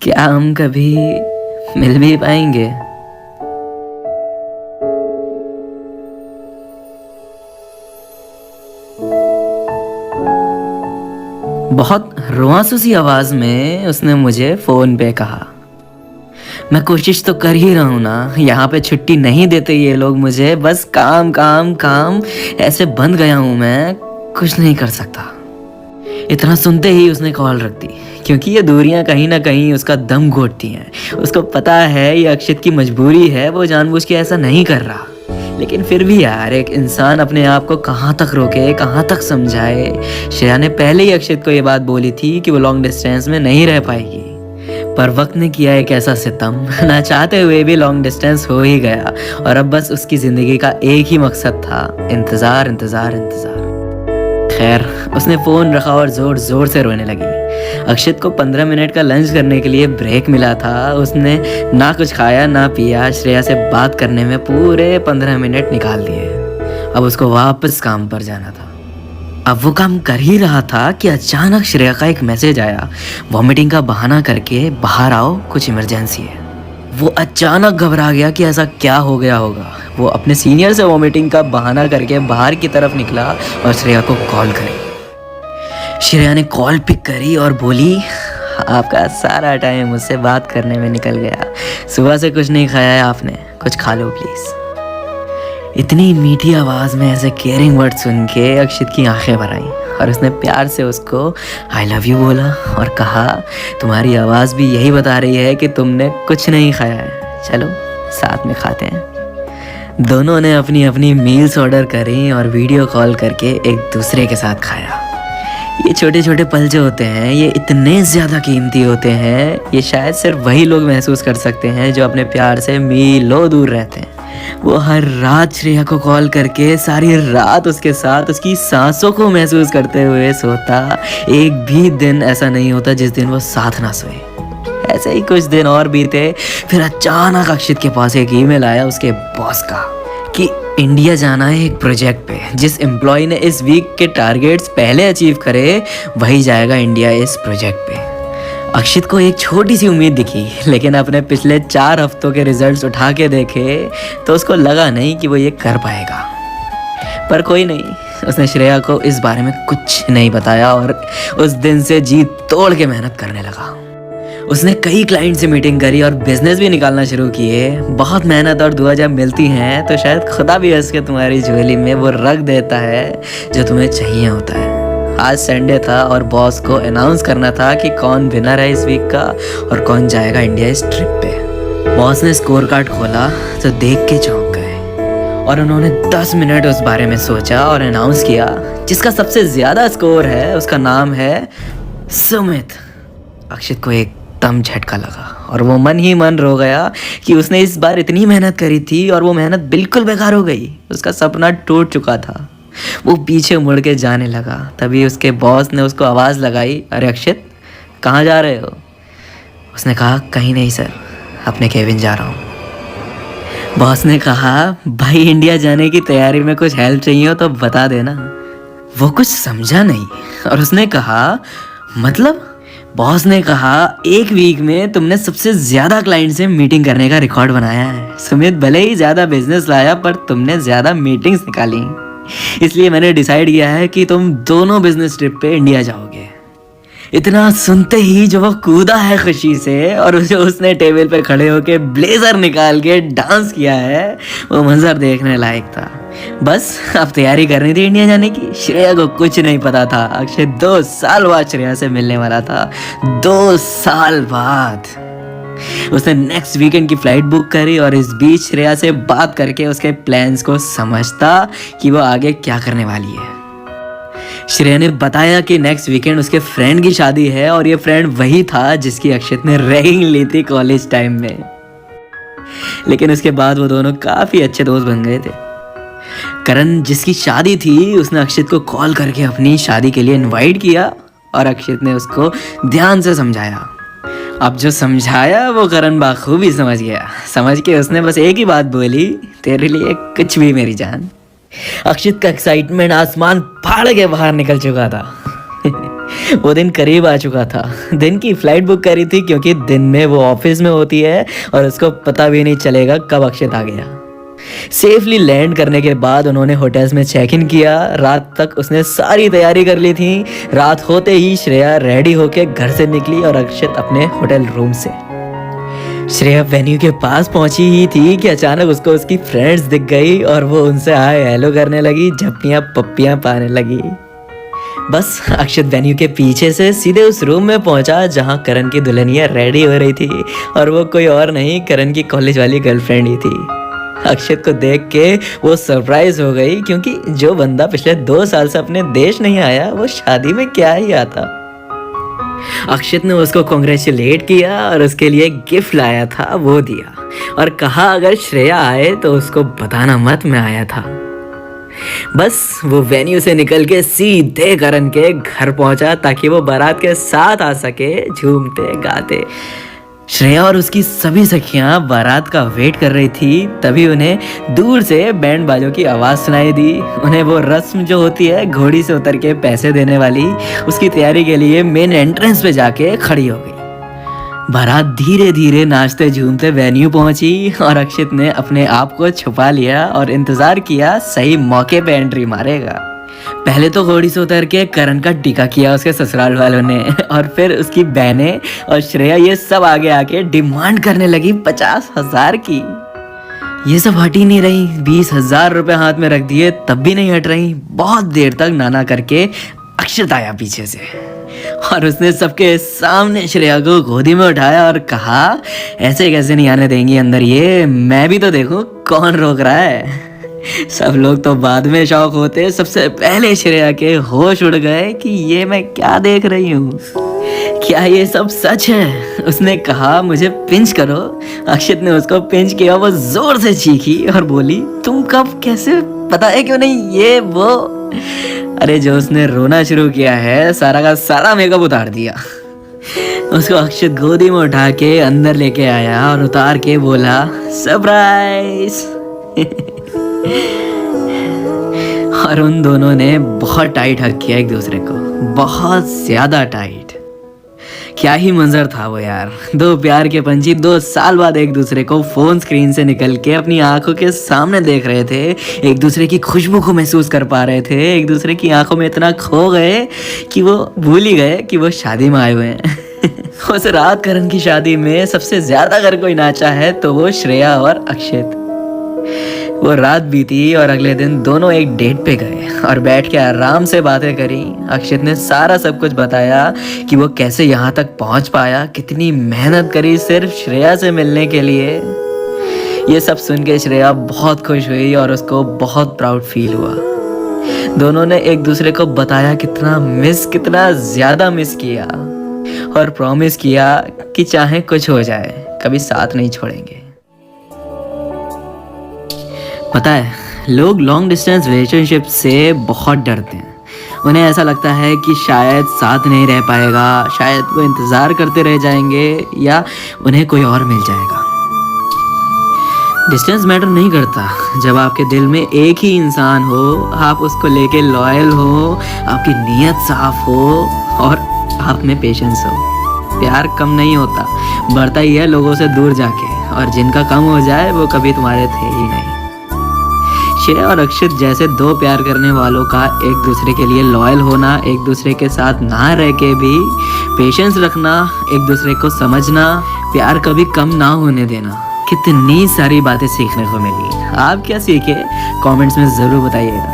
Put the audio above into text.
क्या हम कभी मिल भी पाएंगे? बहुत रुआंसू सी आवाज में उसने मुझे फोन पे कहा, मैं कोशिश तो कर ही रहा हूँ ना, यहाँ पे छुट्टी नहीं देते ये लोग मुझे, बस काम काम काम, ऐसे बंध गया हूँ मैं, कुछ नहीं कर सकता। इतना सुनते ही उसने कॉल रख दी, क्योंकि ये दूरियां कहीं ना कहीं उसका दम घोटती हैं। उसको पता है ये अक्षित की मजबूरी है, वो जानबूझ के ऐसा नहीं कर रहा। लेकिन फिर भी यार, एक इंसान अपने आप को कहाँ तक रोके, कहाँ तक समझाए। श्रेया ने पहले ही अक्षित को ये बात बोली थी कि वो लॉन्ग डिस्टेंस में नहीं रह पाएगी, पर वक्त ने किया एक ऐसा सितम, ना चाहते हुए भी लॉन्ग डिस्टेंस हो ही गया। और अब बस उसकी जिंदगी का एक ही मकसद था, इंतजार इंतजार इंतजार। खैर, उसने फोन रखा और जोर जोर से रोने लगी। अक्षित को 15 मिनट का लंच करने के लिए ब्रेक मिला था। उसने ना कुछ खाया ना पिया, श्रेया से बात करने में पूरे 15 मिनट निकाल दिए। अब उसको वापस काम पर जाना था। अब वो काम कर ही रहा था कि अचानक श्रेया का एक मैसेज आया, वॉमिटिंग का बहाना करके बाहर आओ, कुछ इमरजेंसी है। वो अचानक घबरा गया कि ऐसा क्या हो गया होगा। वो अपने सीनियर से वॉमिटिंग का बहाना करके बाहर की तरफ निकला और श्रेया को कॉल करी। श्रेया ने कॉल पिक करी और बोली, आपका सारा टाइम मुझसे बात करने में निकल गया, सुबह से कुछ नहीं खाया है आपने, कुछ खा लो प्लीज़। इतनी मीठी आवाज़ में ऐसे केयरिंग वर्ड सुन के अक्षित की आंखें भर आईं और उसने प्यार से उसको आई लव यू बोला और कहा, तुम्हारी आवाज़ भी यही बता रही है कि तुमने कुछ नहीं खाया है, चलो साथ में खाते हैं। दोनों ने अपनी अपनी मील्स ऑर्डर करी और वीडियो कॉल करके एक दूसरे के साथ खाया। ये छोटे छोटे पल जो होते हैं, ये इतने ज़्यादा कीमती होते हैं, ये शायद सिर्फ वही लोग महसूस कर सकते हैं जो अपने प्यार से मीलों दूर रहते हैं। वो हर रात श्रेया को कॉल करके सारी रात उसके साथ उसकी सांसों को महसूस करते हुए सोता। एक भी दिन ऐसा नहीं होता जिस दिन वो साथ ना सोए। ऐसे ही कुछ दिन और बीते, फिर अचानक अक्षित के पास एक ईमेल आया उसके बॉस का कि इंडिया जाना है एक प्रोजेक्ट पे। जिस एम्प्लॉय ने इस वीक के टारगेट्स पहले अचीव करे वही जाएगा इंडिया इस प्रोजेक्ट पे। अक्षित को एक छोटी सी उम्मीद दिखी, लेकिन अपने पिछले 4 हफ्तों के रिजल्ट्स उठा के देखे तो उसको लगा नहीं कि वो ये कर पाएगा। पर कोई नहीं, उसने श्रेया को इस बारे में कुछ नहीं बताया और उस दिन से जी तोड़ के मेहनत करने लगा। उसने कई क्लाइंट से मीटिंग करी और बिजनेस भी निकालना शुरू किए। बहुत मेहनत और दुआ जब मिलती हैं तो शायद खुदा भी हंस के तुम्हारी झोली में वो रख देता है जो तुम्हें चाहिए होता है। आज संडे था और बॉस को अनाउंस करना था कि कौन विनर है इस वीक का और कौन जाएगा इंडिया इस ट्रिप पे। बॉस ने स्कोर कार्ड खोला तो देख के चौंक गए और उन्होंने 10 मिनट उस बारे में सोचा और अनाउंस किया, जिसका सबसे ज्यादा स्कोर है उसका नाम है सुमित। अक्षित को एकदम झटका लगा और वो मन ही मन रो गया कि उसने इस बार इतनी मेहनत करी थी और वो मेहनत बिल्कुल बेकार हो गई। उसका सपना टूट चुका था। वो पीछे मुड़ के जाने लगा, तभी उसके बॉस ने उसको आवाज़ लगाई, अरे अक्षित कहाँ जा रहे हो? उसने कहा, कहीं नहीं सर, अपने केबिन जा रहा हूँ। बॉस ने कहा, भाई इंडिया जाने की तैयारी में कुछ हेल्प चाहिए हो तो बता देना। वो कुछ समझा नहीं और उसने कहा, मतलब? बॉस ने कहा, एक वीक में तुमने सबसे ज़्यादा क्लाइंट से मीटिंग करने का रिकॉर्ड बनाया है। सुमित भले ही ज़्यादा बिजनेस लाया पर तुमने ज़्यादा मीटिंग्स निकाली, इसलिए मैंने डिसाइड किया है कि तुम दोनों बिजनेस ट्रिप पे इंडिया जाओगे। इतना सुनते ही जो वो कूदा है खुशी से और जो उसने टेबल पे खड़े होके ब्लेजर निकाल के डांस किया है, वो मंजर देखने लायक था। बस अब तैयारी करनी थी इंडिया जाने की। श्रेया को कुछ नहीं पता था अक्षय 2 साल बाद श्रेया से मिलने वाला था। 2 साल बाद उसने नेक्स्ट वीकेंड की फ्लाइट बुक करी और इस बीच श्रेया से बात करके उसके प्लान्स को समझता कि वो आगे क्या करने वाली है। श्रेया ने बताया कि नेक्स्ट वीकेंड उसके फ्रेंड की शादी है और ये फ्रेंड वही था जिसकी अक्षित ने रैगिंग ली थी कॉलेज टाइम में। लेकिन उसके बाद वो दोनों काफी अच्छे दोस्त बन गए थे। करण जिसकी शादी थी उसने अक्षित को कॉल करके अपनी शादी के लिए इनवाइट किया और अक्षित ने उसको ध्यान से समझाया। अब जो समझाया वो करण बाखूबी समझ गया। समझ के उसने बस एक ही बात बोली, तेरे लिए कुछ भी मेरी जान। अक्षित का एक्साइटमेंट आसमान फाड़ के बाहर निकल चुका था। वो दिन करीब आ चुका था। दिन की फ्लाइट बुक करी थी क्योंकि दिन में वो ऑफिस में होती है और उसको पता भी नहीं चलेगा कब अक्षत आ गया। सेफली लैंड करने के बाद उन्होंने होटल्स में चेक इन किया। रात तक उसने सारी तैयारी कर ली थी। रात होते ही श्रेया रेडी होके घर से निकली और अक्षत अपने होटल रूम से। श्रेया वेन्यू के पास पहुंची ही थी कि अचानक उसको उसकी फ्रेंड्स दिख गई और वो उनसे हाय हेलो करने लगी, झप्पियां पप्पियां पाने लगी। बस अक्षत वेन्यू के पीछे से सीधे उस रूम में पहुंचा जहां करण की दुल्हनिया रेडी हो रही थी और वो कोई और नहीं, करण की कॉलेज वाली गर्लफ्रेंड ही थी। अक्षत को देख के वो सरप्राइज हो गई क्योंकि जो बंदा पिछले 2 साल से अपने देश नहीं आया वो शादी में क्या ही आता। अक्षत ने उसको कॉन्ग्रेचुलेट किया और उसके लिए गिफ्ट लाया था वो दिया और कहा अगर श्रेया आए तो उसको बताना मत मैं आया था। बस वो वेन्यू से निकल के सीधे करण के घर पहुंचा ताकि वो बारात के साथ आ सके झूमते गाते। श्रेया और उसकी सभी सखियां बारात का वेट कर रही थी। तभी उन्हें दूर से बैंड बाजों की आवाज़ सुनाई दी। उन्हें वो रस्म जो होती है घोड़ी से उतर के पैसे देने वाली, उसकी तैयारी के लिए मेन एंट्रेंस पे जाके खड़ी हो गई। बारात धीरे धीरे नाचते झूमते वेन्यू पहुंची और अक्षत ने अपने आप को छुपा लिया और इंतज़ार किया सही मौके पे एंट्री मारेगा। पहले तो घोड़ी से उतर के करण का टीका किया उसके ससुराल वालों ने और फिर उसकी बहनें और श्रेया ये सब आगे आके डिमांड करने लगी 50,000 की। ये सब हट ही नहीं रही। 20,000 रुपए हाथ में रख दिए तब भी नहीं हट रही। बहुत देर तक नाना करके अक्षत आया पीछे से और उसने सबके सामने श्रेया को गोदी में उठाया और कहा ऐसे कैसे नहीं आने देंगी अंदर, ये मैं भी तो देखूं कौन रोक रहा है। सब लोग तो बाद में शौक होते, सबसे पहले श्रेया के होश उड़ गए कि ये मैं क्या देख रही हूँ, क्या ये सब सच है। उसने कहा मुझे पिंच करो। अक्षत ने उसको पिंच किया। वो जोर से चीखी और बोली तुम कब कैसे पता है क्यों नहीं ये वो। अरे जो उसने रोना शुरू किया है सारा का सारा मेकअप उतार दिया। उसको अक्षत गोदी में उठा के अंदर लेके आया और उतार के बोला सरप्राइज। और उन दोनों ने बहुत टाइट हग किया एक दूसरे को, बहुत ज्यादा टाइट। क्या ही मंजर था वो यार। 2 प्यार के पंछी 2 साल बाद एक दूसरे को फोन स्क्रीन से निकल के अपनी आंखों के सामने देख रहे थे, एक दूसरे की खुशबू को महसूस कर पा रहे थे, एक दूसरे की आंखों में इतना खो गए कि वो भूल ही गए कि वो शादी में आए हुए हैं। उस रात करण की शादी में सबसे ज्यादा अगर कोई नाचा है तो वो श्रेया और अक्षत। वो रात बीती और अगले दिन दोनों एक डेट पे गए और बैठ के आराम से बातें करी। अक्षत ने सारा सब कुछ बताया कि वो कैसे यहाँ तक पहुँच पाया, कितनी मेहनत करी सिर्फ श्रेया से मिलने के लिए। ये सब सुन के श्रेया बहुत खुश हुई और उसको बहुत प्राउड फील हुआ। दोनों ने एक दूसरे को बताया कितना ज्यादा मिस किया और प्रॉमिस किया कि चाहे कुछ हो जाए कभी साथ नहीं छोड़ेंगे। पता है लोग लॉन्ग डिस्टेंस रिलेशनशिप से बहुत डरते हैं। उन्हें ऐसा लगता है कि शायद साथ नहीं रह पाएगा, शायद वो इंतज़ार करते रह जाएंगे या उन्हें कोई और मिल जाएगा। डिस्टेंस मैटर नहीं करता जब आपके दिल में एक ही इंसान हो, आप उसको लेके लॉयल हो, आपकी नीयत साफ हो और आप में पेशेंस हो। प्यार कम नहीं होता, बढ़ता ही है लोगों से दूर जाके, और जिनका कम हो जाए वो कभी तुम्हारे थे ही नहीं। श्रेया और अक्षत जैसे 2 प्यार करने वालों का एक दूसरे के लिए लॉयल होना, एक दूसरे के साथ ना रह के भी पेशेंस रखना, एक दूसरे को समझना, प्यार कभी कम ना होने देना, कितनी सारी बातें सीखने को मिली। आप क्या सीखे कमेंट्स में ज़रूर बताइएगा।